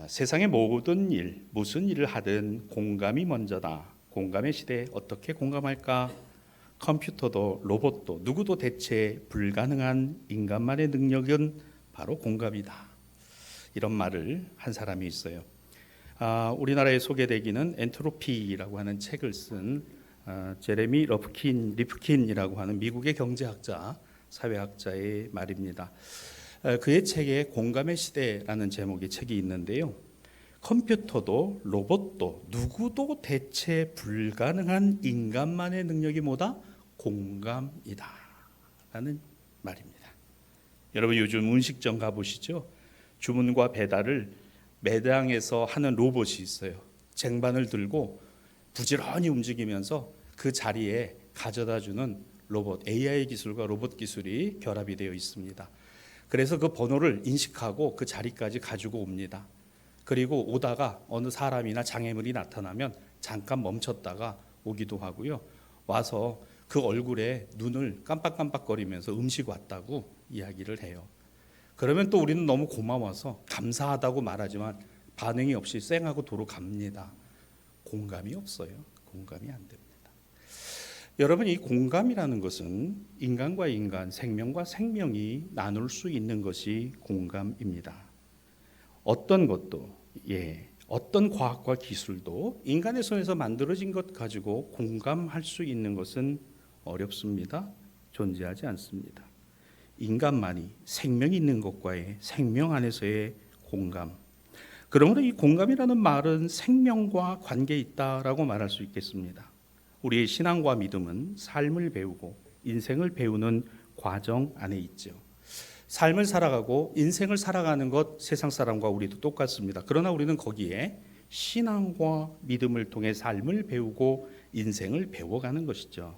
세상의 모든 일, 무슨 일을 하든 공감이 먼저다. 공감의 시대에 어떻게 공감할까? 컴퓨터도 로봇도 누구도 대체 불가능한 인간만의 능력은 바로 공감이다. 이런 말을 한 사람이 있어요. 우리나라에 소개되기는 엔트로피라고 하는 책을 쓴 제레미 리프킨이라고 하는 미국의 경제학자, 사회학자의 말입니다. 그의 책에 공감의 시대라는 제목의 책이 있는데요. 컴퓨터도 로봇도 누구도 대체 불가능한 인간만의 능력이 뭐다? 공감이다 라는 말입니다. 여러분 요즘 음식점 가보시죠? 주문과 배달을 매장에서 하는 로봇이 있어요. 쟁반을 들고 부지런히 움직이면서 그 자리에 가져다주는 로봇, AI 기술과 로봇 기술이 결합이 되어 있습니다. 그래서 그 번호를 인식하고 그 자리까지 가지고 옵니다. 그리고 오다가 어느 사람이나 장애물이 나타나면 잠깐 멈췄다가 오기도 하고요. 와서 그 얼굴에 눈을 깜빡깜빡거리면서 음식 왔다고 이야기를 해요. 그러면 또 우리는 너무 고마워서 감사하다고 말하지만 반응이 없이 쌩하고 도로 갑니다. 공감이 없어요. 공감이 안 됩니다. 여러분, 이 공감이라는 것은 인간과 인간, 생명과 생명이 나눌 수 있는 것이 공감입니다. 어떤 것도, 어떤 과학과 기술도 인간의 손에서 만들어진 것 가지고 공감할 수 있는 것은 어렵습니다. 존재하지 않습니다. 인간만이 생명이 있는 것과의 생명 안에서의 공감. 그러므로 이 공감이라는 말은 생명과 관계 있다라고 말할 수 있겠습니다. 우리의 신앙과 믿음은 삶을 배우고 인생을 배우는 과정 안에 있죠. 삶을 살아가고 인생을 살아가는 것 세상 사람과 우리도 똑같습니다. 그러나 우리는 거기에 신앙과 믿음을 통해 삶을 배우고 인생을 배워가는 것이죠.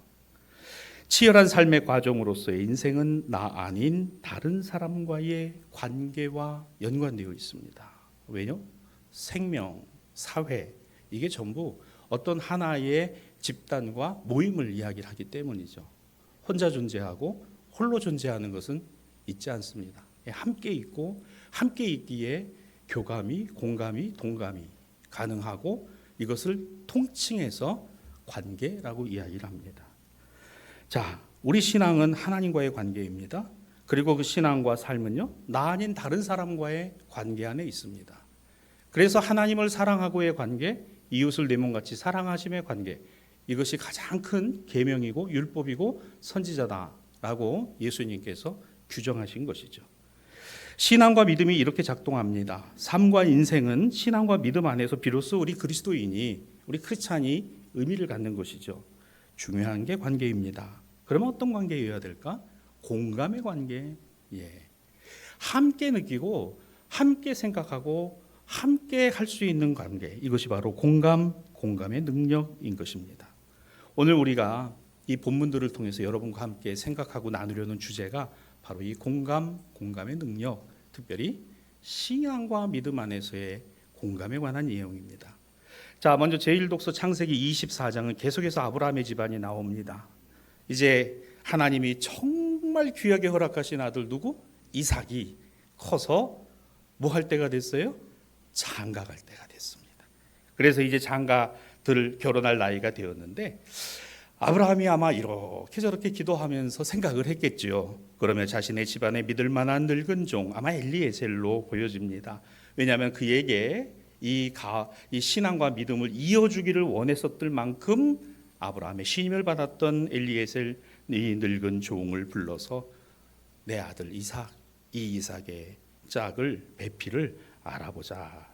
치열한 삶의 과정으로서의 인생은 나 아닌 다른 사람과의 관계와 연관되어 있습니다. 왜요? 생명, 사회, 이게 전부 어떤 하나의 집단과 모임을 이야기를 하기 때문이죠. 혼자 존재하고 홀로 존재하는 것은 있지 않습니다. 함께 있고 함께 있기에 교감이, 공감이, 동감이 가능하고 이것을 통칭해서 관계라고 이야기를 합니다. 자, 우리 신앙은 하나님과의 관계입니다. 그리고 그 신앙과 삶은요, 나 아닌 다른 사람과의 관계 안에 있습니다. 그래서 하나님을 사랑하고의 관계, 이웃을 내 몸같이 사랑하심의 관계, 이것이 가장 큰 계명이고 율법이고 선지자다라고 예수님께서 규정하신 것이죠. 신앙과 믿음이 이렇게 작동합니다. 삶과 인생은 신앙과 믿음 안에서 비로소 우리 그리스도인이, 우리 크리스찬이 의미를 갖는 것이죠. 중요한 게 관계입니다. 그러면 어떤 관계여야 될까? 공감의 관계. 함께 느끼고 함께 생각하고 함께 할 수 있는 관계. 이것이 바로 공감의 능력인 것입니다. 오늘 우리가 이 본문들을 통해서 여러분과 함께 생각하고 나누려는 주제가 바로 이 공감의 능력, 특별히 신앙과 믿음 안에서의 공감에 관한 내용입니다. 자, 먼저 제1독서 창세기 24장은 계속해서 아브라함의 집안이 나옵니다. 이제 하나님이 정말 귀하게 허락하신 아들 누구? 이삭이 커서 뭐 할 때가 됐어요? 장가 갈 때가 됐습니다. 그래서 이제 장가들 결혼할 나이가 되었는데 아브라함이 아마 이렇게 저렇게 기도하면서 생각을 했겠죠. 그러면 자신의 집안에 믿을 만한 늙은 종 아마 엘리에셀로 보여집니다. 왜냐하면 그에게 이 신앙과 믿음을 이어주기를 원했었을 만큼 아브라함의 신임을 받았던 엘리에셀 이 늙은 종을 불러서 내 아들 이삭, 이 이삭의 짝을 배필을 알아보자.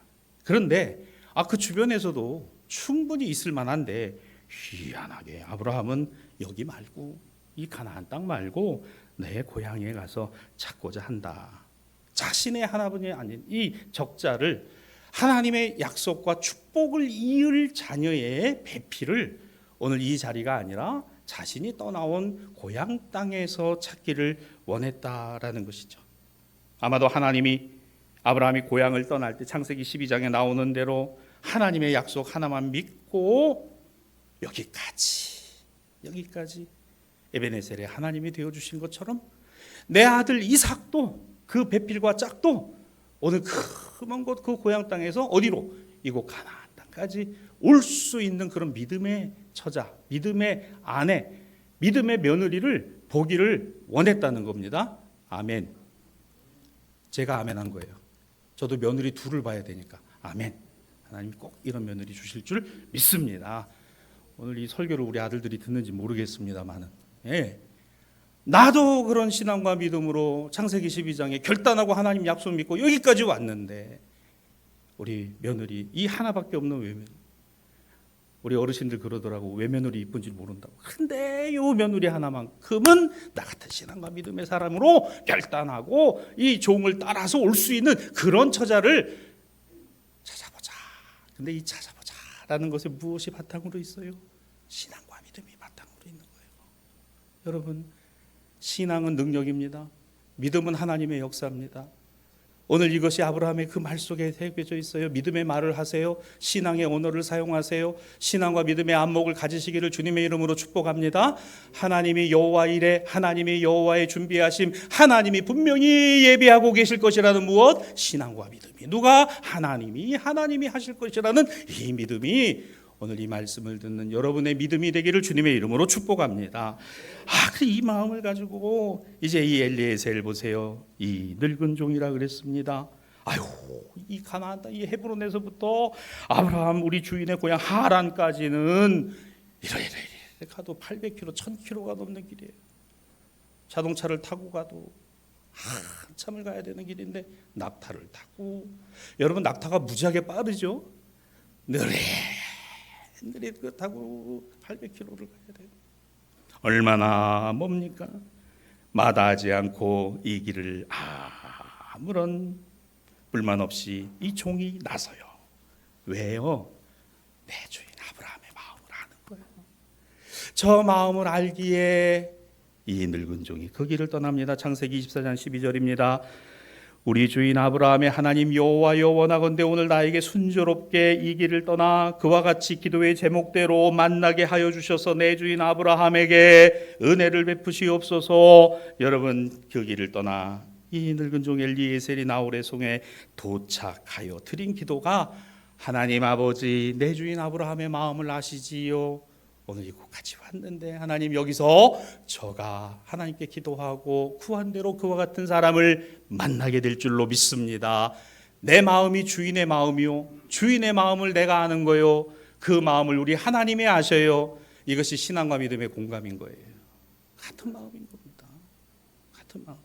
그런데 그 주변에서도 충분히 있을 만한데 희한하게 아브라함은 여기 말고 이 가나안 땅 말고 내 고향에 가서 찾고자 한다. 자신의 하나뿐이 아닌 이 적자를 하나님의 약속과 축복을 이을 자녀의 배필을 오늘 이 자리가 아니라 자신이 떠나온 고향 땅에서 찾기를 원했다라는 것이죠. 아마도 하나님이 아브라함이 고향을 떠날 때 창세기 12장에 나오는 대로 하나님의 약속 하나만 믿고 여기까지 에베네셀의 하나님이 되어주신 것처럼 내 아들 이삭도 그 배필과 짝도 오늘 먼 곳 그 고향 땅에서 어디로? 이곳 가나안 땅까지 올 수 있는 그런 믿음의 처자, 믿음의 아내, 믿음의 며느리를 보기를 원했다는 겁니다. 아멘. 제가 아멘한 거예요. 저도 며느리 둘을 봐야 되니까 아멘. 하나님 꼭 이런 며느리 주실 줄 믿습니다. 오늘 이 설교를 우리 아들들이 듣는지 모르겠습니다만은, 예. 나도 그런 신앙과 믿음으로 창세기 12장에 결단하고 하나님 약속 믿고 여기까지 왔는데, 우리 며느리 이 하나밖에 없는 외며느리, 우리 어르신들 그러더라고, 외며느리 이쁜지 모른다고. 근데 이 며느리 하나만큼은 나 같은 신앙과 믿음의 사람으로 결단하고 이 종을 따라서 올 수 있는 그런 처자를 찾아보자. 근데 이 찾아보자라는 것에 무엇이 바탕으로 있어요? 신앙과 믿음이 바탕으로 있는 거예요. 여러분, 신앙은 능력입니다. 믿음은 하나님의 역사입니다. 오늘 이것이 아브라함의 그 말 속에 새겨져 있어요. 믿음의 말을 하세요. 신앙의 언어를 사용하세요. 신앙과 믿음의 안목을 가지시기를 주님의 이름으로 축복합니다. 하나님이 여호와 이레, 하나님이 여호와의 준비하심, 하나님이 분명히 예비하고 계실 것이라는 무엇? 신앙과 믿음이. 누가? 하나님이 하실 것이라는 이 믿음이 오늘 이 말씀을 듣는 여러분의 믿음이 되기를 주님의 이름으로 축복합니다. 이 마음을 가지고 이제 이 엘리에셀 보세요. 이 늙은 종이라 그랬습니다. 이 가나안 땅, 이 헤브론에서부터 아브라함 우리 주인의 고향 하란까지는 이래 가도 800km, 1000km가 넘는 길이에요. 자동차를 타고 가도 한참을 가야 되는 길인데 낙타를 타고, 여러분 낙타가 무지하게 빠르죠? 느릿 타고 800km를 가야 돼요. 얼마나 멉니까? 마다하지 않고 이 길을 아무런 불만 없이 이 종이 나서요. 왜요? 내 주인 아브라함의 마음을 아는 거예요. 저 마음을 알기에 이 늙은 종이 그 길을 떠납니다. 창세기 24장 12절입니다. 우리 주인 아브라함의 하나님 여호와여, 원하건대 오늘 나에게 순조롭게 이 길을 떠나 그와 같이 기도의 제목대로 만나게 하여 주셔서 내 주인 아브라함에게 은혜를 베푸시옵소서. 여러분, 그 길을 떠나 이 늙은 종 엘리에셀이 나홀의 성에 도착하여 드린 기도가, 하나님 아버지, 내 주인 아브라함의 마음을 아시지요. 오늘 이곳 같이 왔는데 하나님, 여기서 저가 하나님께 기도하고 구한 대로 그와 같은 사람을 만나게 될 줄로 믿습니다. 내 마음이 주인의 마음이요, 주인의 마음을 내가 아는 거요, 그 마음을 우리 하나님이 아셔요. 이것이 신앙과 믿음의 공감인 거예요. 같은 마음인 겁니다. 같은 마음.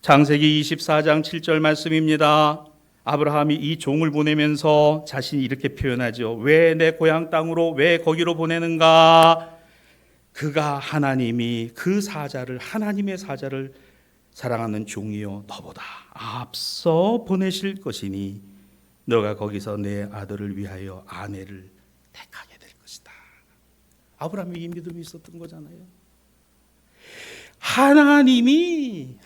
창세기 24장 7절 말씀입니다. 아브라함이 이 종을 보내면서 자신이 이렇게 표현하죠. 왜 내 고향 땅으로, 왜 거기로 보내는가? 그가 하나님이 그 사자를, 하나님의 사자를 사랑하는 종이요, 너보다 앞서 보내실 것이니 너가 거기서 내 아들을 위하여 아내를 택하게 될 것이다. 아브라함이 이 믿음이 있었던 거잖아요. 하나님이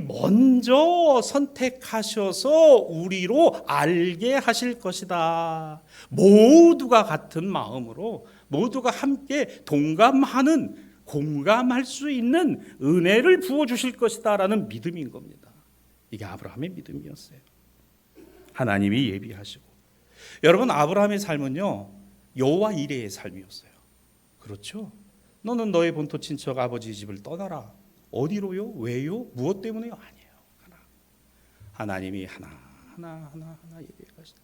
먼저 선택하셔서 우리로 알게 하실 것이다. 모두가 같은 마음으로, 모두가 함께 동감하는, 공감할 수 있는 은혜를 부어주실 것이다 라는 믿음인 겁니다. 이게 아브라함의 믿음이었어요. 하나님이 예비하시고. 여러분, 아브라함의 삶은요, 여호와 이레의 삶이었어요. 그렇죠? 너는 너의 본토 친척 아버지 집을 떠나라. 어디로요? 왜요? 무엇 때문에요? 아니에요. 하나님이 하나 예비하시다.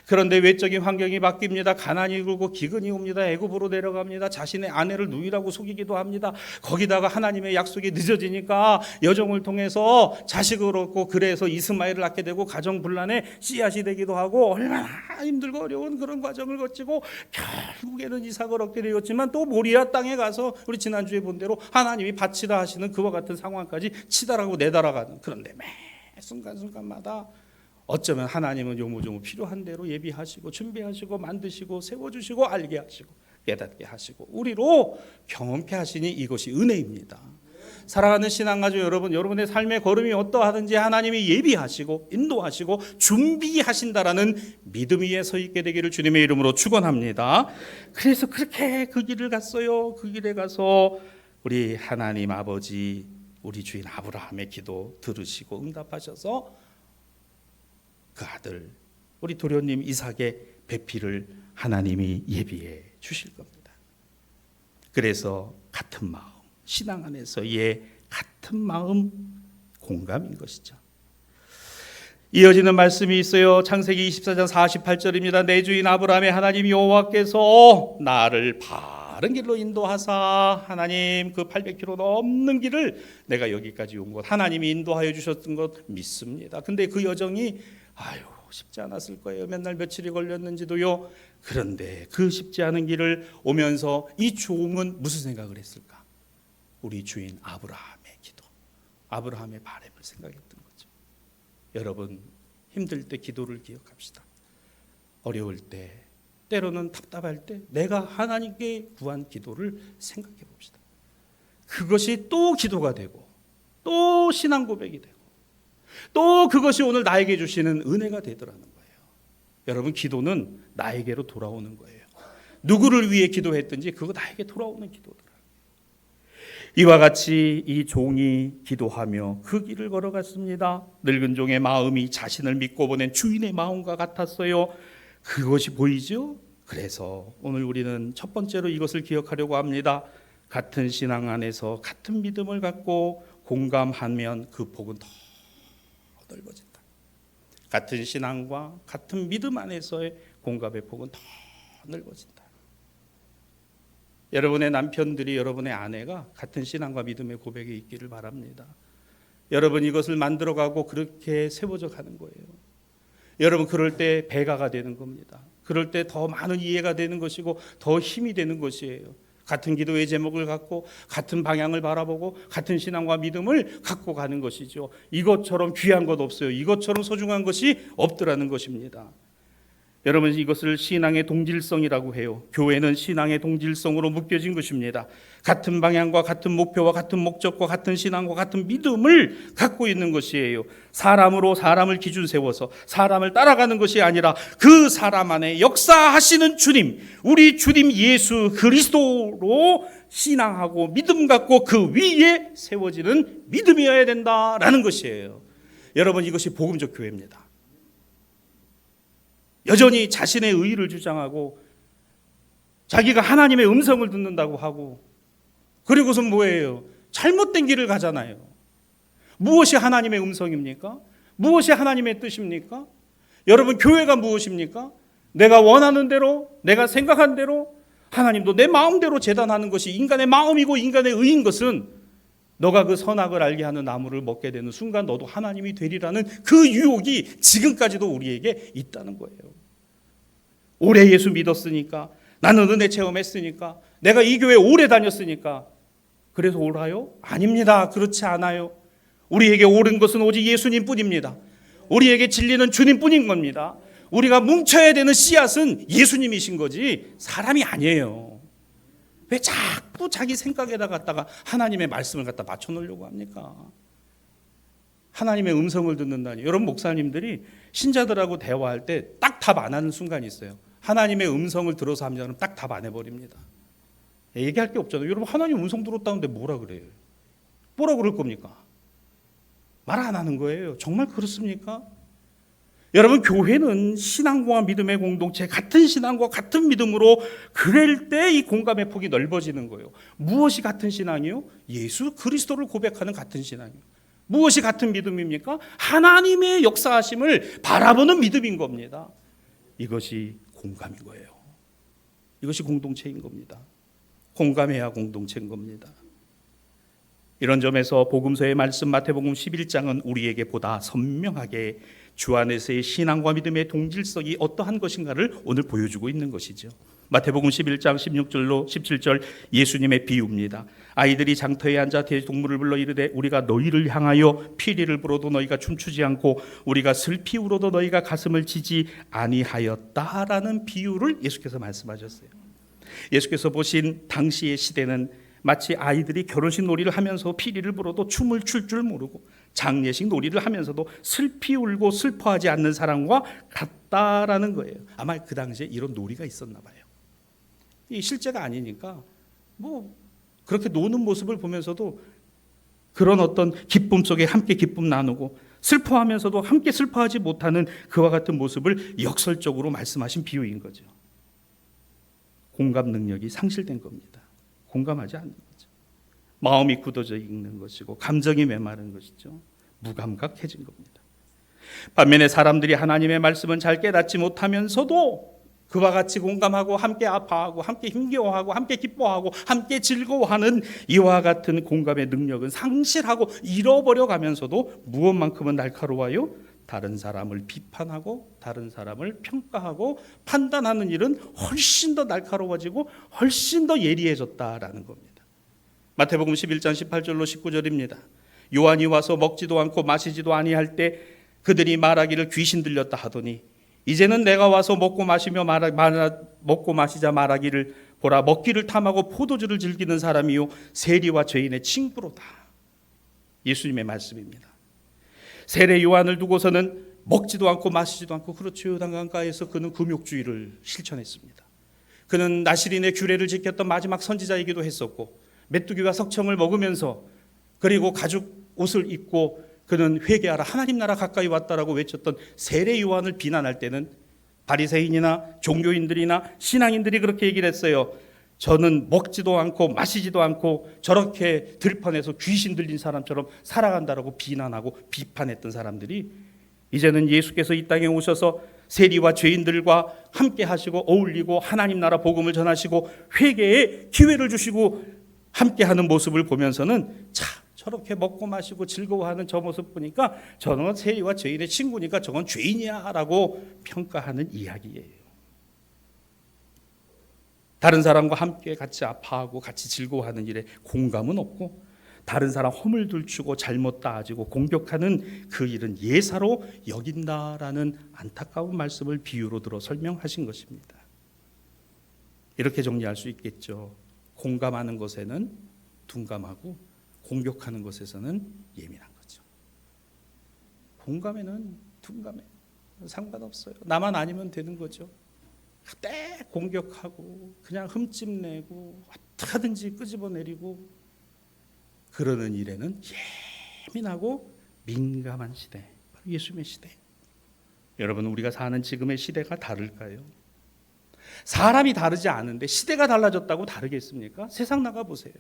그런데 외적인 환경이 바뀝니다. 가난이 굴고 기근이 옵니다. 애굽으로 내려갑니다. 자신의 아내를 누이라고 속이기도 합니다. 거기다가 하나님의 약속이 늦어지니까 여종을 통해서 자식을 얻고, 그래서 이스마엘을 낳게 되고 가정 분란의 씨앗이 되기도 하고, 얼마나 힘들고 어려운 그런 과정을 거치고 결국에는 이삭을 얻게 되었지만, 또 모리아 땅에 가서 우리 지난주에 본 대로 하나님이 바치라 하시는 그와 같은 상황까지 치달하고 내달아가는. 그런데 매 순간순간마다 어쩌면 하나님은 요모조모 필요한 대로 예비하시고 준비하시고 만드시고 세워주시고 알게 하시고 깨닫게 하시고 우리로 경험케 하시니 이것이 은혜입니다. 사랑하는 신앙가족 여러분, 여러분의 삶의 걸음이 어떠하든지 하나님이 예비하시고 인도하시고 준비하신다라는 믿음 위에 서 있게 되기를 주님의 이름으로 축원합니다. 그래서 그렇게 그 길을 갔어요. 그 길에 가서 우리 하나님 아버지 우리 주인 아브라함의 기도 들으시고 응답하셔서 그 아들 우리 도련님 이삭의 배필을 하나님이 예비해 주실 겁니다. 그래서 같은 마음, 신앙 안에서의 같은 마음, 공감인 것이죠. 이어지는 말씀이 있어요. 창세기 24장 48절입니다. 내 주인 아브라함의 하나님 여호와께서 나를 바른 길로 인도하사, 하나님 그 800km 넘는 길을 내가 여기까지 온 것 하나님이 인도하여 주셨던 것 믿습니다. 근데 그 여정이 쉽지 않았을 거예요. 맨날 며칠이 걸렸는지도요. 그런데 그 쉽지 않은 길을 오면서 이 종은 무슨 생각을 했을까? 우리 주인 아브라함의 기도, 아브라함의 바람을 생각했던 거죠. 여러분, 힘들 때 기도를 기억합시다. 어려울 때, 때로는 답답할 때 내가 하나님께 구한 기도를 생각해 봅시다. 그것이 또 기도가 되고 또 신앙 고백이 되고 또 그것이 오늘 나에게 주시는 은혜가 되더라는 거예요. 여러분, 기도는 나에게로 돌아오는 거예요. 누구를 위해 기도했든지 그거 나에게 돌아오는 기도더라. 이와 같이 이 종이 기도하며 그 길을 걸어갔습니다. 늙은 종의 마음이 자신을 믿고 보낸 주인의 마음과 같았어요. 그것이 보이죠? 그래서 오늘 우리는 첫 번째로 이것을 기억하려고 합니다. 같은 신앙 안에서 같은 믿음을 갖고 공감하면 그 복은 더 넓어진다. 같은 신앙과 같은 믿음 안에서의 공감의 폭은 더 넓어진다. 여러분의 남편들이, 여러분의 아내가 같은 신앙과 믿음의 고백이 있기를 바랍니다. 여러분, 이것을 만들어가고 그렇게 세워져 가는 거예요. 여러분, 그럴 때 배가가 되는 겁니다. 그럴 때 더 많은 이해가 되는 것이고 더 힘이 되는 것이에요. 같은 기도의 제목을 갖고 같은 방향을 바라보고 같은 신앙과 믿음을 갖고 가는 것이죠. 이것처럼 귀한 것 없어요. 이것처럼 소중한 것이 없더라는 것입니다. 여러분, 이것을 신앙의 동질성이라고 해요. 교회는 신앙의 동질성으로 묶여진 것입니다. 같은 방향과 같은 목표와 같은 목적과 같은 신앙과 같은 믿음을 갖고 있는 것이에요. 사람으로 사람을 기준 세워서 사람을 따라가는 것이 아니라 그 사람 안에 역사하시는 주님, 우리 주님 예수 그리스도로 신앙하고 믿음 갖고 그 위에 세워지는 믿음이어야 된다라는 것이에요. 여러분, 이것이 복음적 교회입니다. 여전히 자신의 의의를 주장하고 자기가 하나님의 음성을 듣는다고 하고, 그리고서 뭐예요? 잘못된 길을 가잖아요. 무엇이 하나님의 음성입니까? 무엇이 하나님의 뜻입니까? 여러분, 교회가 무엇입니까? 내가 원하는 대로, 내가 생각한 대로, 하나님도 내 마음대로 재단하는 것이 인간의 마음이고 인간의 의인 것은 너가 그 선악을 알게 하는 나무를 먹게 되는 순간 너도 하나님이 되리라는 그 유혹이 지금까지도 우리에게 있다는 거예요. 오래 예수 믿었으니까, 나는 은혜 체험했으니까, 내가 이 교회 오래 다녔으니까 그래서 옳아요? 아닙니다. 그렇지 않아요. 우리에게 옳은 것은 오직 예수님 뿐입니다. 우리에게 진리는 주님 뿐인 겁니다. 우리가 뭉쳐야 되는 씨앗은 예수님이신 거지 사람이 아니에요. 왜 자꾸 자기 생각에다 갖다가 하나님의 말씀을 갖다 맞춰놓으려고 합니까? 하나님의 음성을 듣는다니. 여러분, 목사님들이 신자들하고 대화할 때 딱 답 안 하는 순간이 있어요. 하나님의 음성을 들어서 합니다. 그럼 딱 답 안 해버립니다. 얘기할 게 없잖아요. 여러분, 하나님 음성 들었다는데 뭐라 그래요? 뭐라 그럴 겁니까? 말 안 하는 거예요. 정말 그렇습니까? 여러분, 교회는 신앙과 믿음의 공동체, 같은 신앙과 같은 믿음으로 그럴 때 이 공감의 폭이 넓어지는 거예요. 무엇이 같은 신앙이요? 예수 그리스도를 고백하는 같은 신앙이요. 무엇이 같은 믿음입니까? 하나님의 역사하심을 바라보는 믿음인 겁니다. 이것이 공감인 거예요. 이것이 공동체인 겁니다. 공감해야 공동체인 겁니다. 이런 점에서 복음서의 말씀 마태복음 11장은 우리에게 보다 선명하게 주 안에서의 신앙과 믿음의 동질성이 어떠한 것인가를 오늘 보여주고 있는 것이죠. 마태복음 11장 16절로 17절 예수님의 비유입니다. 아이들이 장터에 앉아 동물을 불러 이르되 우리가 너희를 향하여 피리를 불어도 너희가 춤추지 않고 우리가 슬피 울어도 너희가 가슴을 치지 아니하였다라는 비유를 예수께서 말씀하셨어요. 예수께서 보신 당시의 시대는 마치 아이들이 결혼식 놀이를 하면서 피리를 불어도 춤을 출 줄 모르고 장례식 놀이를 하면서도 슬피 울고 슬퍼하지 않는 사람과 같다라는 거예요. 아마 그 당시에 이런 놀이가 있었나 봐요. 이 실제가 아니니까 뭐 그렇게 노는 모습을 보면서도 그런 어떤 기쁨 속에 함께 기쁨 나누고 슬퍼하면서도 함께 슬퍼하지 못하는 그와 같은 모습을 역설적으로 말씀하신 비유인 거죠. 공감 능력이 상실된 겁니다. 공감하지 않는 거죠. 마음이 굳어져 있는 것이고 감정이 메마른 것이죠. 무감각해진 겁니다. 반면에 사람들이 하나님의 말씀은 잘 깨닫지 못하면서도 그와 같이 공감하고 함께 아파하고 함께 힘겨워하고 함께 기뻐하고 함께 즐거워하는 이와 같은 공감의 능력은 상실하고 잃어버려 가면서도 무엇만큼은 날카로워요? 다른 사람을 비판하고 다른 사람을 평가하고 판단하는 일은 훨씬 더 날카로워지고 훨씬 더 예리해졌다라는 겁니다. 마태복음 11장 18절로 19절입니다. 요한이 와서 먹지도 않고 마시지도 아니할 때 그들이 말하기를 귀신 들렸다 하더니 이제는 내가 와서 먹고 마시자 말하기를 보라 먹기를 탐하고 포도주를 즐기는 사람이요 세리와 죄인의 친구로다. 예수님의 말씀입니다. 세례 요한을 두고서는 먹지도 않고 마시지도 않고 그렇죠. 요단강가에서 그는 금욕주의를 실천했습니다. 그는 나시린의 규례를 지켰던 마지막 선지자이기도 했었고 메뚜기와 석청을 먹으면서 그리고 가죽 옷을 입고 그는 회개하라 하나님 나라 가까이 왔다라고 외쳤던 세례 요한을 비난할 때는 바리새인이나 종교인들이나 신앙인들이 그렇게 얘기를 했어요. 저는 먹지도 않고 마시지도 않고 저렇게 들판에서 귀신 들린 사람처럼 살아간다라고 비난하고 비판했던 사람들이 이제는 예수께서 이 땅에 오셔서 세리와 죄인들과 함께 하시고 어울리고 하나님 나라 복음을 전하시고 회개의 기회를 주시고 함께하는 모습을 보면서는 참 저렇게 먹고 마시고 즐거워하는 저 모습 보니까 저는 세리와 죄인의 친구니까 저건 죄인이야 라고 평가하는 이야기예요. 다른 사람과 함께 같이 아파하고 같이 즐거워하는 일에 공감은 없고 다른 사람 허물 들추고 잘못 따지고 공격하는 그 일은 예사로 여긴다라는 안타까운 말씀을 비유로 들어 설명하신 것입니다. 이렇게 정리할 수 있겠죠. 공감하는 것에는 둔감하고 공격하는 것에서는 예민한 거죠. 공감에는 둔감해 상관없어요. 나만 아니면 되는 거죠. 그때 공격하고 그냥 흠집내고 어떻게 하든지 끄집어내리고 그러는 일에는 예민하고 민감한 시대, 바로 예수님의 시대. 여러분, 우리가 사는 지금의 시대가 다를까요? 사람이 다르지 않은데 시대가 달라졌다고 다르겠습니까? 세상 나가보세요.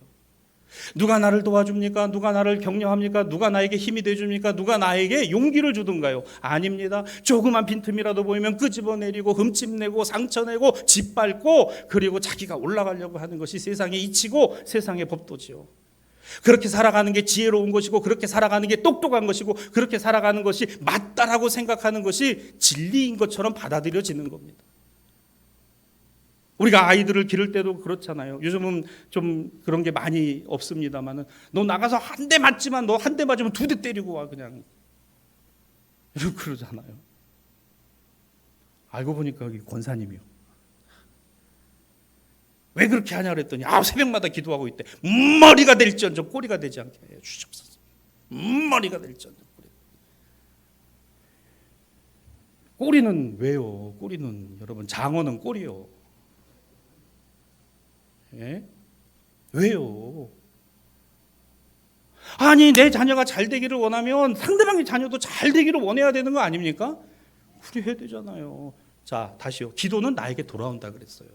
누가 나를 도와줍니까? 누가 나를 격려합니까? 누가 나에게 힘이 돼줍니까? 누가 나에게 용기를 주든가요? 아닙니다. 조그만 빈틈이라도 보이면 끄집어내리고 흠집내고 상처내고 짓밟고 그리고 자기가 올라가려고 하는 것이 세상의 이치고 세상의 법도지요. 그렇게 살아가는 게 지혜로운 것이고 그렇게 살아가는 게 똑똑한 것이고 그렇게 살아가는 것이 맞다라고 생각하는 것이 진리인 것처럼 받아들여지는 겁니다. 우리가 아이들을 기를 때도 그렇잖아요. 요즘은 좀 그런 게 많이 없습니다만은 너 나가서 한 대 맞지만 너 한 대 맞으면 두 대 때리고 와 그냥 이러고 그러잖아요. 알고 보니까 여기 권사님이요. 왜 그렇게 하냐 그랬더니 새벽마다 기도하고 있대. 머리가 될지언정 꼬리가 되지 않게 해 주시옵소서. 머리가 될지언정 꼬리는 왜요? 꼬리는 여러분 장어는 꼬리요. 예? 왜요? 아니 내 자녀가 잘 되기를 원하면 상대방의 자녀도 잘 되기를 원해야 되는 거 아닙니까? 그래야 되잖아요. 자 다시요. 기도는 나에게 돌아온다 그랬어요.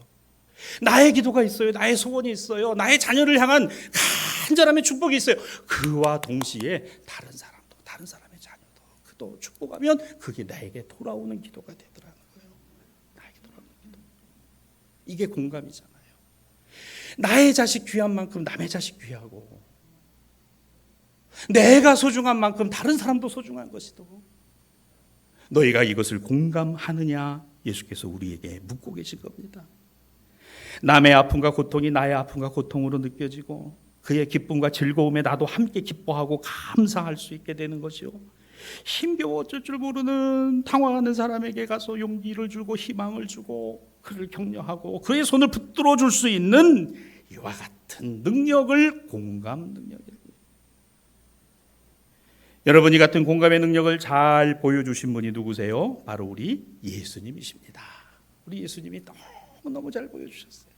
나의 기도가 있어요. 나의 소원이 있어요. 나의 자녀를 향한 간절함의 축복이 있어요. 그와 동시에 다른 사람도 다른 사람의 자녀도 그도 축복하면 그게 나에게 돌아오는 기도가 되더라는 거예요. 나에게 돌아오는 기도. 이게 공감이잖아요. 나의 자식 귀한 만큼 남의 자식 귀하고 내가 소중한 만큼 다른 사람도 소중한 것이고 너희가 이것을 공감하느냐 예수께서 우리에게 묻고 계신 겁니다. 남의 아픔과 고통이 나의 아픔과 고통으로 느껴지고 그의 기쁨과 즐거움에 나도 함께 기뻐하고 감사할 수 있게 되는 것이요. 힘겨워 어쩔 줄 모르는 당황하는 사람에게 가서 용기를 주고 희망을 주고 그를 격려하고 그의 손을 붙들어 줄 수 있는 이와 같은 능력을 공감 능력입니다. 여러분 이 같은 공감의 능력을 잘 보여주신 분이 누구세요? 바로 우리 예수님이십니다. 우리 예수님이 너무너무 잘 보여주셨어요.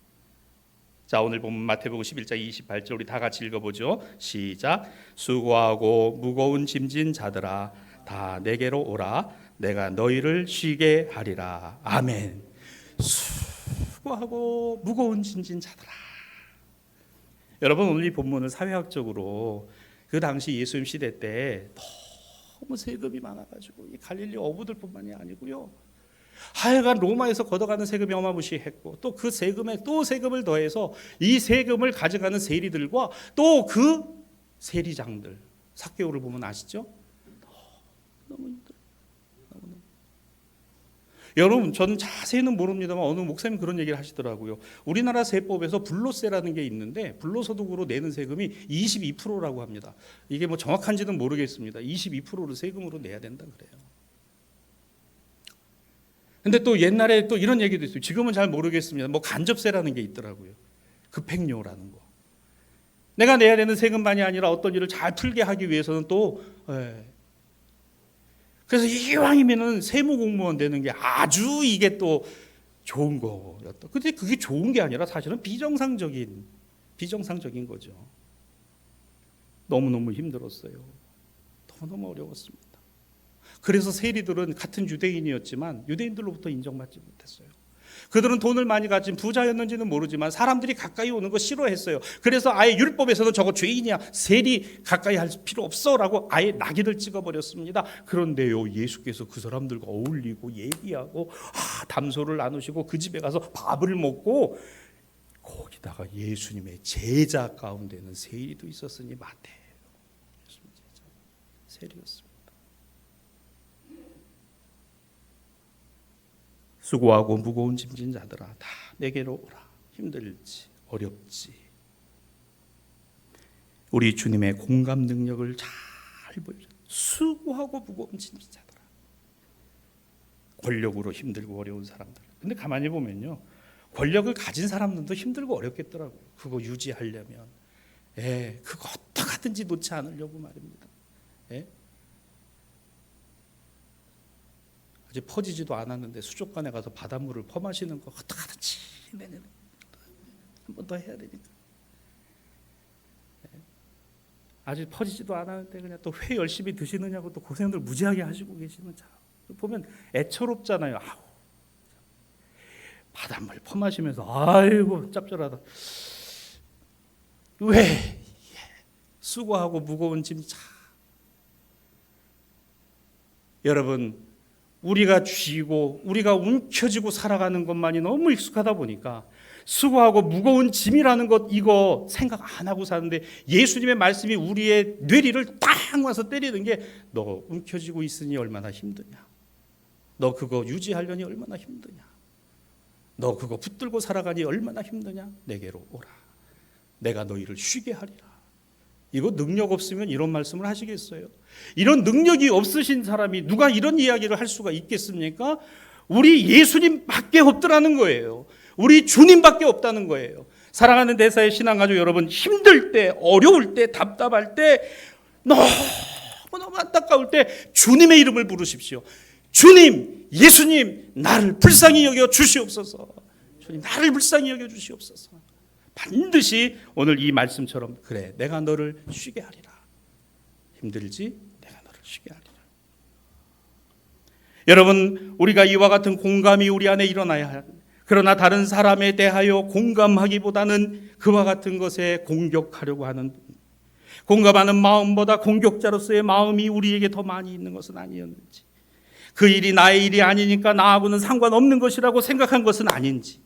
자, 오늘 보면 마태복음 11장 28절 우리 다 같이 읽어보죠. 시작. 수고하고 무거운 짐진 자들아 다 내게로 오라. 내가 너희를 쉬게 하리라. 아멘. 수고하고 무거운 짐진 자들아. 여러분, 오늘 이 본문은 사회학적으로 그 당시 예수님 시대 때 너무 세금이 많아가지고 이 갈릴리 어부들뿐만이 아니고요, 하여간 로마에서 걷어가는 세금이 어마무시했고 또 그 세금에 또 세금을 더해서 이 세금을 가져가는 세리들과 또 그 세리장들, 삭개오를 보면 아시죠? 너무 힘들어요. 너무. 여러분, 저는 자세히는 모릅니다만 어느 목사님 그런 얘기를 하시더라고요. 우리나라 세법에서 불로세라는 게 있는데 불로소득으로 내는 세금이 22%라고 합니다. 이게 뭐 정확한지는 모르겠습니다. 22%를 세금으로 내야 된다 그래요. 근데 또 옛날에 또 이런 얘기도 있어요. 지금은 잘 모르겠습니다. 뭐 간접세라는 게 있더라고요. 급행료라는 거. 내가 내야 되는 세금만이 아니라 어떤 일을 잘 풀게 하기 위해서는 또 그래서 이왕이면은 세무 공무원 되는 게 아주 이게 또 좋은 거였다. 근데 그게 좋은 게 아니라 사실은 비정상적인 거죠. 너무너무 힘들었어요. 너무너무 어려웠습니다. 그래서 세리들은 같은 유대인이었지만 유대인들로부터 인정받지 못했어요. 그들은 돈을 많이 가진 부자였는지는 모르지만 사람들이 가까이 오는 거 싫어했어요. 그래서 아예 율법에서는 저거 죄인이야, 세리 가까이 할 필요 없어라고 아예 낙인을 찍어버렸습니다. 그런데요, 예수께서 그 사람들과 어울리고 얘기하고 담소를 나누시고 그 집에 가서 밥을 먹고 거기다가 예수님의 제자 가운데는 세리도 있었으니 마태예요. 예수님 제자 세리였습니다. 수고하고 무거운 짐진 자들아 다 내게로 오라. 힘들지 어렵지 우리 주님의 공감 능력을 잘 보여줘. 수고하고 무거운 짐진 자들아. 권력으로 힘들고 어려운 사람들. 근데 가만히 보면요, 권력을 가진 사람들도 힘들고 어렵겠더라고요. 그거 유지하려면 그거 어떡하든지 놓지 않으려고 말입니다. 아직 퍼지지도 않았는데 수족관에 가서 바닷물을 퍼마시는 거 어떡하든지 내년에 한 번 더 해야 되니까. 아직 퍼지지도 않았는데 그냥 또 회 열심히 드시느냐고 또 고생들 무지하게 하시고 계시는 참 보면 애처롭잖아요. 바닷물 퍼마시면서 아이고 짭짤하다. 왜 수고하고 무거운 짐 차. 여러분, 우리가 쥐고 우리가 움켜쥐고 살아가는 것만이 너무 익숙하다 보니까 수고하고 무거운 짐이라는 것 이거 생각 안 하고 사는데 예수님의 말씀이 우리의 뇌리를 딱 와서 때리는 게 너 움켜쥐고 있으니 얼마나 힘드냐. 너 그거 유지하려니 얼마나 힘드냐. 너 그거 붙들고 살아가니 얼마나 힘드냐. 내게로 오라. 내가 너희를 쉬게 하리라. 이거 능력 없으면 이런 말씀을 하시겠어요? 이런 능력이 없으신 사람이 누가 이런 이야기를 할 수가 있겠습니까? 우리 예수님밖에 없더라는 거예요. 우리 주님밖에 없다는 거예요. 사랑하는 대사의 신앙가족 여러분, 힘들 때, 어려울 때, 답답할 때, 너무너무 안타까울 때 주님의 이름을 부르십시오. 주님, 예수님, 나를 불쌍히 여겨 주시옵소서. 주님, 나를 불쌍히 여겨 주시옵소서. 반드시 오늘 이 말씀처럼 그래, 내가 너를 쉬게 하리라. 힘들지? 내가 너를 쉬게 하리라. 여러분, 우리가 이와 같은 공감이 우리 안에 일어나야 합니다. 그러나 다른 사람에 대하여 공감하기보다는 그와 같은 것에 공격하려고 하는, 공감하는 마음보다 공격자로서의 마음이 우리에게 더 많이 있는 것은 아니었는지, 그 일이 나의 일이 아니니까 나하고는 상관없는 것이라고 생각한 것은 아닌지,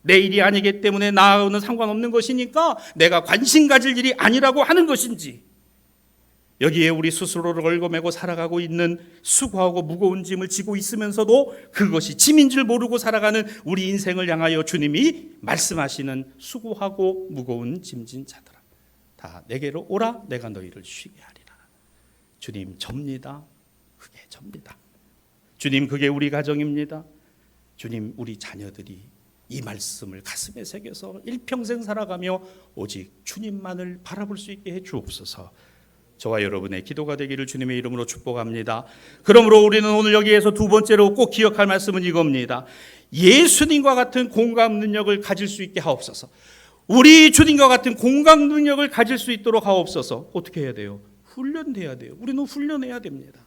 내 일이 아니기 때문에 나하고는 상관없는 것이니까 내가 관심 가질 일이 아니라고 하는 것인지, 여기에 우리 스스로를 걸거매고 살아가고 있는 수고하고 무거운 짐을 지고 있으면서도 그것이 짐인 줄 모르고 살아가는 우리 인생을 향하여 주님이 말씀하시는 수고하고 무거운 짐진 자들아 다 내게로 오라. 내가 너희를 쉬게 하리라. 주님, 접니다. 그게 접니다. 주님, 그게 우리 가정입니다. 주님, 우리 자녀들이 이 말씀을 가슴에 새겨서 일평생 살아가며 오직 주님만을 바라볼 수 있게 해 주옵소서. 저와 여러분의 기도가 되기를 주님의 이름으로 축복합니다. 그러므로 우리는 오늘 여기에서 두 번째로 꼭 기억할 말씀은 이겁니다. 예수님과 같은 공감 능력을 가질 수 있게 하옵소서. 우리 주님과 같은 공감 능력을 가질 수 있도록 하옵소서. 어떻게 해야 돼요? 훈련돼야 돼요. 우리는 훈련해야 됩니다.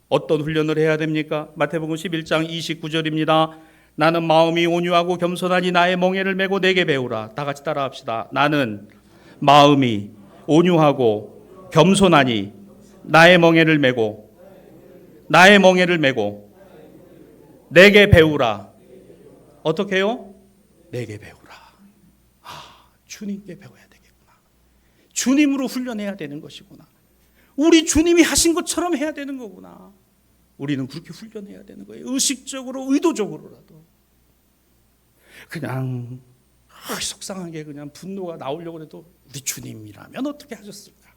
어떤 훈련을 해야 됩니까? 마태복음 11장 29절입니다. 나는 마음이 온유하고 겸손하니 나의 멍에를 메고 내게 배우라. 다 같이 따라합시다. 나는 마음이 온유하고 겸손하니 나의 멍에를 메고 내게 배우라. 어떻게 해요? 내게 배우라. 주님께 배워야 되겠구나. 주님으로 훈련해야 되는 것이구나. 우리 주님이 하신 것처럼 해야 되는 거구나. 우리는 그렇게 훈련해야 되는 거예요. 의식적으로, 의도적으로라도. 그냥 속상하게 그냥 분노가 나오려고 해도 우리 주님이라면 어떻게 하셨을까?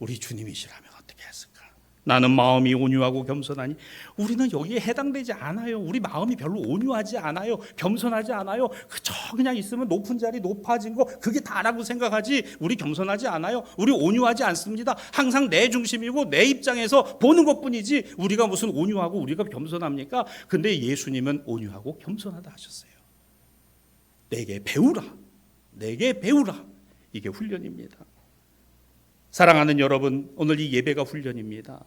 우리 주님이시라면 어떻게 했을까? 나는 마음이 온유하고 겸손하니. 우리는 여기에 해당되지 않아요. 우리 마음이 별로 온유하지 않아요. 겸손하지 않아요. 그저 그냥 있으면 높은 자리 높아진 거 그게 다라고 생각하지. 우리 겸손하지 않아요. 우리 온유하지 않습니다. 항상 내 중심이고 내 입장에서 보는 것뿐이지 우리가 무슨 온유하고 우리가 겸손합니까? 근데 예수님은 온유하고 겸손하다 하셨어요. 내게 배우라. 이게 훈련입니다. 사랑하는 여러분, 오늘 이 예배가 훈련입니다.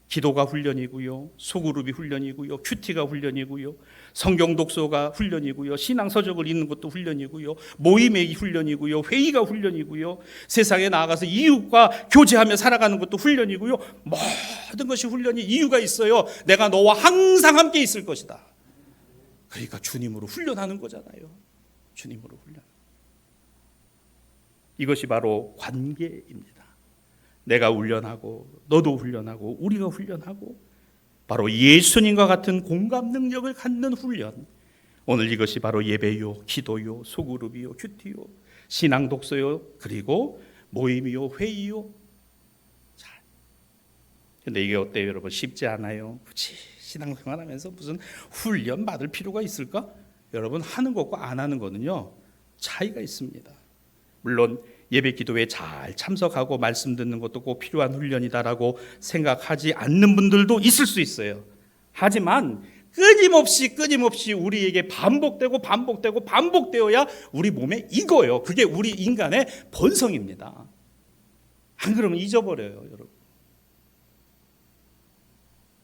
기도가 훈련이고요, 소그룹이 훈련이고요, 큐티가 훈련이고요, 성경 독서가 훈련이고요, 신앙 서적을 읽는 것도 훈련이고요, 모임의 훈련이고요, 회의가 훈련이고요, 세상에 나아가서 이웃과 교제하며 살아가는 것도 훈련이고요. 모든 것이 훈련이 이유가 있어요. 내가 너와 항상 함께 있을 것이다. 그러니까 주님으로 훈련하는 거잖아요. 주님으로 훈련. 이것이 바로 관계입니다. 내가 훈련하고 너도 훈련하고 우리가 훈련하고 바로 예수님과 같은 공감 능력을 갖는 훈련. 오늘 이것이 바로 예배요, 기도요, 소그룹이요, 큐티요, 신앙 독서요, 그리고 모임이요, 회의요. 근데 이게 어때요, 여러분? 쉽지 않아요. 굳이 신앙생활하면서 무슨 훈련 받을 필요가 있을까? 여러분, 하는 것과 안 하는 거는요 차이가 있습니다. 물론 예배 기도에 잘 참석하고 말씀 듣는 것도 꼭 필요한 훈련이다라고 생각하지 않는 분들도 있을 수 있어요. 하지만 끊임없이 우리에게 반복되어야 우리 몸에 익어요. 그게 우리 인간의 본성입니다. 안 그러면 잊어버려요, 여러분.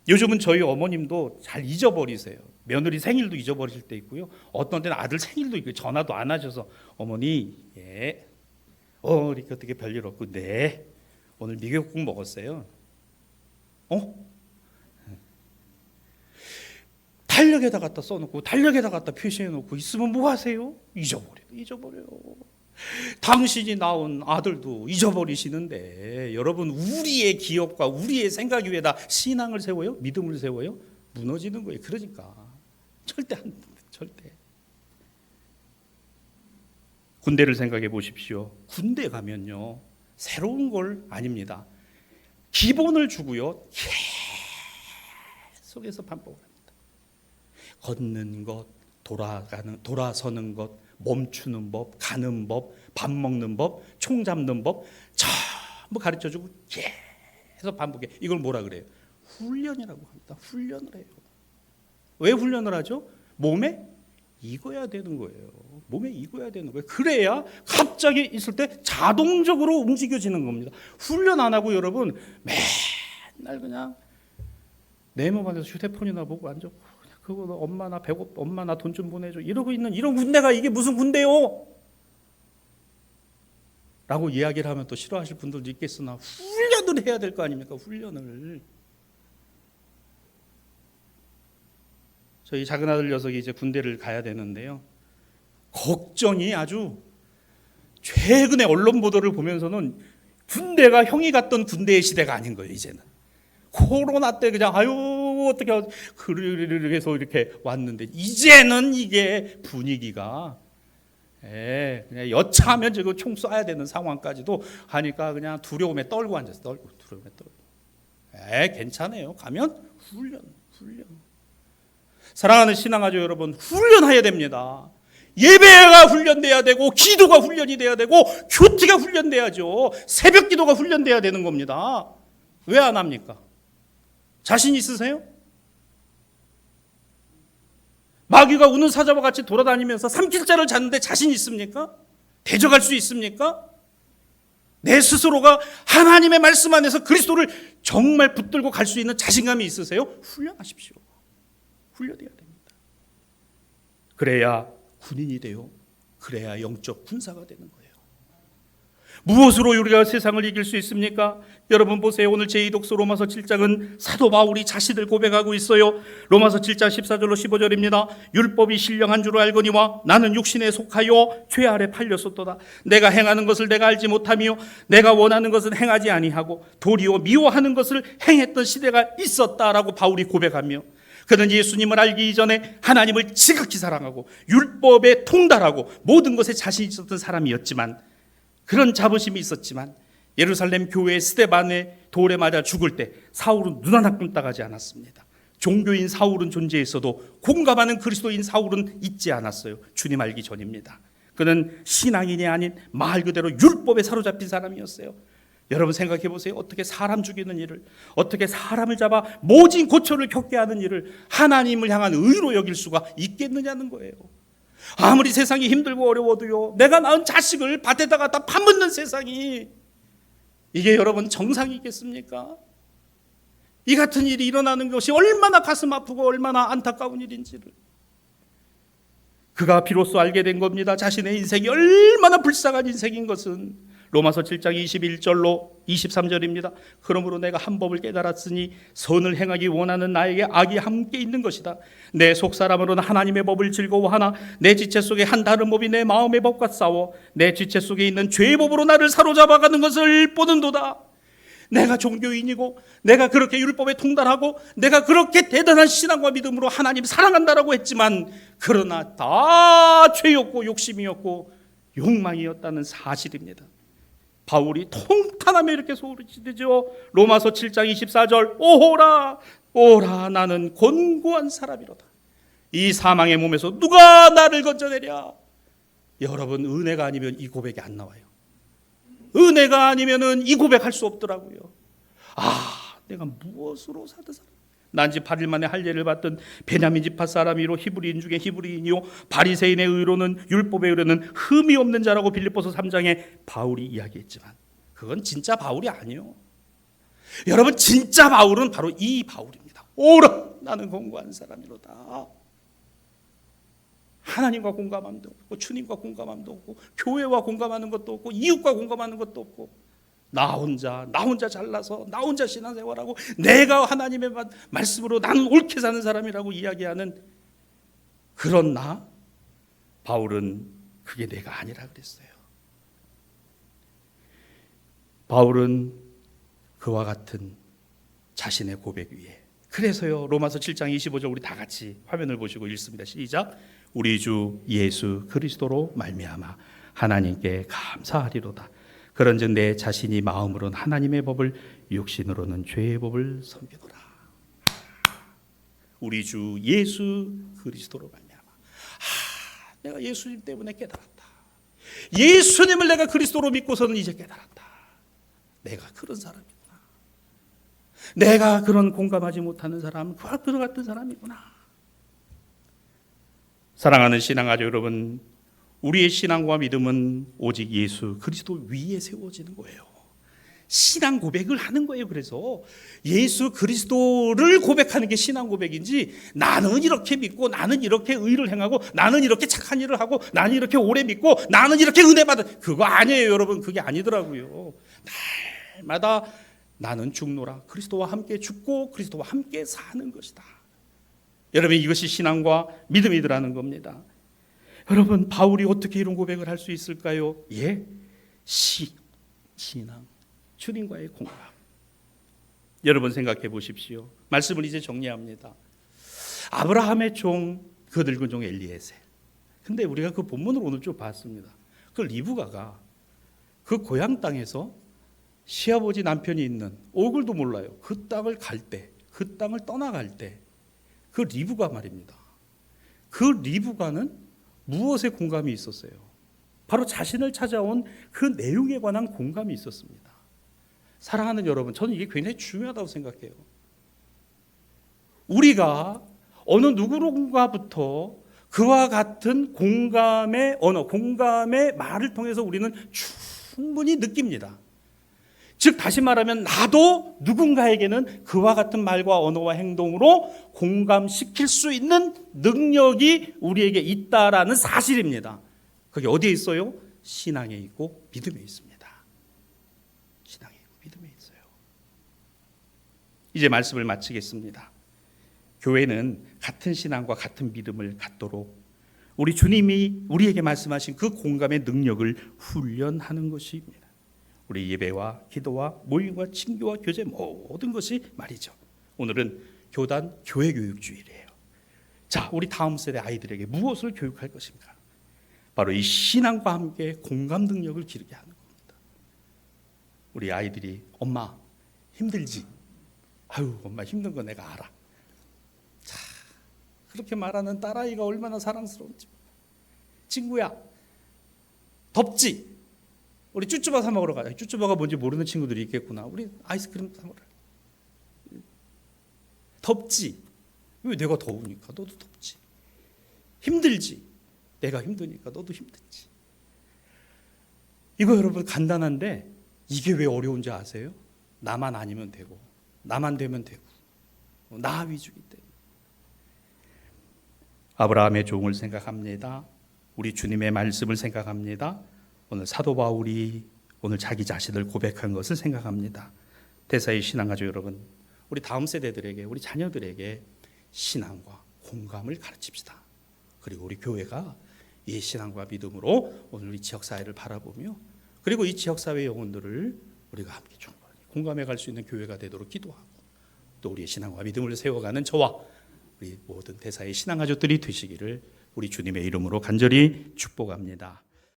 요즘은 저희 어머님도 잘 잊어버리세요. 며느리 생일도 잊어버리실 때 있고요. 어떤 때는 아들 생일도 있고 전화도 안 하셔서 어머니, 예, 이렇게 어떻게 별일 없고, 네, 오늘 미역국 먹었어요. 달력에다 갖다 써놓고 달력에다 갖다 표시해놓고 있으면 뭐 하세요? 잊어버려요. 당신이 낳은 아들도 잊어버리시는데 여러분, 우리의 기업과 우리의 생각 위에다 신앙을 세워요? 믿음을 세워요? 무너지는 거예요. 그러니까 절대 안 됩니다. 절대. 군대를 생각해 보십시오. 군대 가면요 새로운 걸 아닙니다. 기본을 주고요 계속해서 반복을 합니다. 걷는 것, 돌아서는 것, 멈추는 법, 가는 법, 밥 먹는 법, 총 잡는 법 전부 가르쳐주고 계속 반복해. 이걸 뭐라 그래요? 훈련이라고 합니다. 훈련을 해요. 왜 훈련을 하죠? 몸에 익어야 되는 거예요. 몸에 익어야 되는 거예요. 그래야 갑자기 있을 때 자동적으로 움직여지는 겁니다. 훈련 안 하고 여러분 맨날 그냥 내 몸 안에서 휴대폰이나 보고 앉아, 그거 엄마 나 배고파, 엄마 나 돈 좀 보내줘, 이러고 있는 이런 군대가 이게 무슨 군대요? 라고 이야기를 하면 또 싫어하실 분들도 있겠으나 훈련을 해야 될 거 아닙니까? 훈련을. 저희 작은 아들 녀석이 이제 군대를 가야 되는데요, 걱정이 아주, 최근에 언론 보도를 보면서는 군대가 형이 갔던 군대의 시대가 아닌 거예요. 이제는 코로나 때 그냥 어떻게 그래서 이렇게 왔는데 이제는 이게 분위기가 그냥 여차하면 지금 총 쏴야 되는 상황까지도 하니까 그냥 두려움에 떨고 앉았어요. 두려움에 떨고. 괜찮아요. 가면 훈련. 사랑하는 신앙아주 여러분, 훈련해야 됩니다. 예배가 훈련돼야 되고, 기도가 훈련이 돼야 되고, 큐티가 훈련돼야죠. 새벽 기도가 훈련돼야 되는 겁니다. 왜 안 합니까? 자신 있으세요? 마귀가 우는 사자와 같이 돌아다니면서 삼킬자를 잡는데 자신 있습니까? 대적할 수 있습니까? 내 스스로가 하나님의 말씀 안에서 그리스도를 정말 붙들고 갈 수 있는 자신감이 있으세요? 훈련하십시오. 훈련해야 됩니다. 그래야 군인이 돼요. 그래야 영적 군사가 되는 거예요. 무엇으로 우리가 세상을 이길 수 있습니까? 여러분 보세요. 오늘 제2독서 로마서 7장은 사도 바울이 자신을 고백하고 있어요. 로마서 7장 14절로 15절입니다. 율법이 신령한 줄 알거니와 나는 육신에 속하여 죄 아래 팔렸었도다. 내가 행하는 것을 내가 알지 못하며 내가 원하는 것은 행하지 아니하고 도리어 미워하는 것을 행했던 시대가 있었다라고 바울이 고백하며, 그는 예수님을 알기 이전에 하나님을 지극히 사랑하고 율법에 통달하고 모든 것에 자신 있었던 사람이었지만, 그런 자부심이 있었지만 예루살렘 교회의 스데반의 돌에 맞아 죽을 때 사울은 눈 하나 끔딱하지 않았습니다. 종교인 사울은 존재했어도 공감하는 그리스도인 사울은 있지 않았어요. 주님 알기 전입니다. 그는 신앙인이 아닌 말 그대로 율법에 사로잡힌 사람이었어요. 여러분 생각해 보세요. 어떻게 사람 죽이는 일을, 어떻게 사람을 잡아 모진 고초를 겪게 하는 일을 하나님을 향한 의로 여길 수가 있겠느냐는 거예요. 아무리 세상이 힘들고 어려워도요, 내가 낳은 자식을 밭에다가 다 파묻는 세상이, 이게 여러분 정상이겠습니까? 이 같은 일이 일어나는 것이 얼마나 가슴 아프고 얼마나 안타까운 일인지를 그가 비로소 알게 된 겁니다. 자신의 인생이 얼마나 불쌍한 인생인 것은. 로마서 7장 21절로 23절입니다. 그러므로 내가 한 법을 깨달았으니 선을 행하기 원하는 나에게 악이 함께 있는 것이다. 내 속사람으로는 하나님의 법을 즐거워하나 내 지체 속에 한 다른 법이 내 마음의 법과 싸워 내 지체 속에 있는 죄의 법으로 나를 사로잡아가는 것을 보는도다. 내가 종교인이고 내가 그렇게 율법에 통달하고 내가 그렇게 대단한 신앙과 믿음으로 하나님 사랑한다라고 했지만, 그러나 다 죄였고 욕심이었고 욕망이었다는 사실입니다. 바울이 통탄하며 이렇게 소리치죠. 로마서 7장 24절, 오호라 오라 나는 곤고한 사람이로다. 이 사망의 몸에서 누가 나를 건져내랴. 여러분, 은혜가 아니면 이 고백이 안 나와요. 은혜가 아니면 이 고백할 수 없더라고요. 내가 무엇으로 사드 사람, 난지 8일 만에 할례를 받던 베냐민 지파 사람이로 히브리인 중에 히브리인이요 바리새인의 의로는 율법의 의로는 흠이 없는 자라고 빌립보서 3장에 바울이 이야기했지만, 그건 진짜 바울이 아니에요. 여러분, 진짜 바울은 바로 이 바울입니다. 오라 나는 공고한 사람이로다. 하나님과 공감함도 없고 주님과 공감함도 없고 교회와 공감하는 것도 없고 이웃과 공감하는 것도 없고 나 혼자 잘나서 나 혼자 신앙생활하고 내가 하나님의 말씀으로 나는 옳게 사는 사람이라고 이야기하는 그런 나, 바울은 그게 내가 아니라 그랬어요. 바울은 그와 같은 자신의 고백 위에, 그래서요 로마서 7장 25절 우리 다 같이 화면을 보시고 읽습니다. 시작. 우리 주 예수 그리스도로 말미암아 하나님께 감사하리로다. 그런즉 내 자신이 마음으로는 하나님의 법을, 육신으로는 죄의 법을 섬기노라. 우리 주 예수 그리스도로 말미암아. 내가 예수님 때문에 깨달았다. 예수님을 내가 그리스도로 믿고서는 이제 깨달았다. 내가 그런 사람이구나. 내가 그런 공감하지 못하는 사람, 그와 같은 사람이구나. 사랑하는 신앙가족 여러분, 우리의 신앙과 믿음은 오직 예수 그리스도 위에 세워지는 거예요. 신앙 고백을 하는 거예요. 그래서 예수 그리스도를 고백하는 게 신앙 고백인지, 나는 이렇게 믿고 나는 이렇게 의를 행하고 나는 이렇게 착한 일을 하고 나는 이렇게 오래 믿고 나는 이렇게 은혜 받아, 그거 아니에요. 여러분, 그게 아니더라고요. 날마다 나는 죽노라, 그리스도와 함께 죽고 그리스도와 함께 사는 것이다. 여러분, 이것이 신앙과 믿음이더라는 겁니다. 여러분, 바울이 어떻게 이런 고백을 할 수 있을까요? 신앙, 주님과의 공감. 여러분 생각해 보십시오. 말씀을 이제 정리합니다. 아브라함의 종, 그 늙은 종 엘리에셀. 근데 우리가 그 본문을 오늘 좀 봤습니다. 그 리브가가 그 고향 땅에서 시아버지 남편이 있는, 얼굴도 몰라요. 그 땅을 갈 때, 그 땅을 떠나갈 때, 그 리브가 말입니다. 그 리브가는 무엇에 공감이 있었어요? 바로 자신을 찾아온 그 내용에 관한 공감이 있었습니다. 사랑하는 여러분, 저는 이게 굉장히 중요하다고 생각해요. 우리가 어느 누구로부터 그와 같은 공감의 언어, 공감의 말을 통해서 우리는 충분히 느낍니다. 즉 다시 말하면 나도 누군가에게는 그와 같은 말과 언어와 행동으로 공감시킬 수 있는 능력이 우리에게 있다라는 사실입니다. 그게 어디에 있어요? 신앙에 있고 믿음에 있습니다. 신앙에 있고 믿음에 있어요. 이제 말씀을 마치겠습니다. 교회는 같은 신앙과 같은 믿음을 갖도록 우리 주님이 우리에게 말씀하신 그 공감의 능력을 훈련하는 것입니다. 우리 예배와 기도와 모임과 친교와 교제 모든 것이 말이죠. 오늘은 교단 교회 교육 주일이에요. 자, 우리 다음 세대 아이들에게 무엇을 교육할 것인가? 바로 이 신앙과 함께 공감 능력을 기르게 하는 겁니다. 우리 아이들이 엄마 힘들지? 아유, 엄마 힘든 거 내가 알아. 자, 그렇게 말하는 딸아이가 얼마나 사랑스러운지. 친구야, 덥지? 우리 쭈쭈바 사 먹으러 가자. 쭈쭈바가 뭔지 모르는 친구들이 있겠구나. 우리 아이스크림 사 먹으러. 덥지? 왜 내가 더우니까 너도 덥지. 힘들지? 내가 힘드니까 너도 힘들지. 이거 여러분 간단한데 이게 왜 어려운지 아세요? 나만 아니면 되고 나만 되면 되고 나 위주이기 때문에. 아브라함의 종을 생각합니다. 우리 주님의 말씀을 생각합니다. 오늘 사도 바울이 오늘 자기 자신을 고백한 것을 생각합니다. 대사의 신앙가족 여러분, 우리 다음 세대들에게, 우리 자녀들에게 신앙과 공감을 가르칩시다. 그리고 우리 교회가 이 신앙과 믿음으로 오늘 이 지역사회를 바라보며 그리고 이 지역사회 영혼들을 우리가 함께 충분히 공감해 갈 수 있는 교회가 되도록 기도하고 또 우리의 신앙과 믿음을 세워가는 저와 우리 모든 대사의 신앙가족들이 되시기를 우리 주님의 이름으로 간절히 축복합니다.